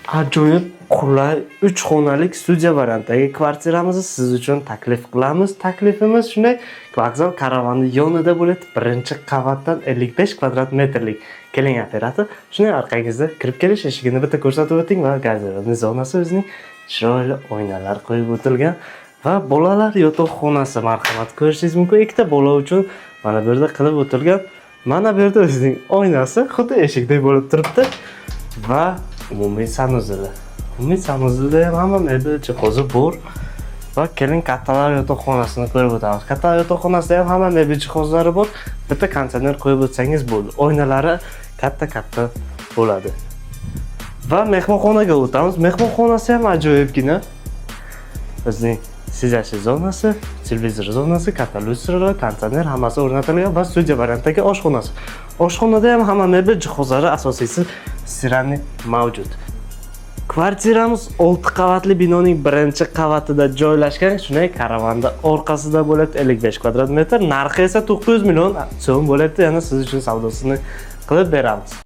ajoyib qulay 3 xonalik studiya variantidagi kvartiramizni siz uchun taklif qilamiz. Taklifimiz shunday: vokzal karavani yonida bo'ladi, birinchi qavatdan 55 kvadrat metrlik. Keling operator, shunday orqangizda kirib kelish eshigini bitta ko'rsatib o'ting va garderob zonasi o'zining chiroyli oynalar qo'yib o'tilgan va bolalar yotoqxonasi marhamat ko'rishingiz mumkin. Ikkita bola uchun mana bu yerda qilib o'tilgan. Mana bu yerda o'zining oynasi xuddi eshikdek bo'lib turibdi va umumiy sanuzeli. Umumiy sanuzilda ham hamma mebel jihozi bor. Va keling kattalar yotoqxonasini ko'rib o'tamiz. Kattalar yotoqxonasida ham hamma mebel jihozlari bor. Bitta konteyner qo'yib o'tsangiz bo'ldi. Oynalari katta bo'ladi. Va mehmonxonaga o'tamiz. Mehmonxonasi ham ajoyibgina. Bizning sizachi zonasi, televizor zonasi, katta lyustralar, konteyner hammasi o'rnatilgan va studiya variantidagi oshxonasi. Oshxonada ham hamma mebel jihozlari, asosiysi steramnik mavjud. Kvartiramiz 6 qavatli binoning birinchi qavatida joylashgan. Shunday karavanda orqasida bo'ladi 55 kvadrat metr. Narxi esa 900 million so'm bo'ladi. Yana siz uchun savdosini qilib beramiz.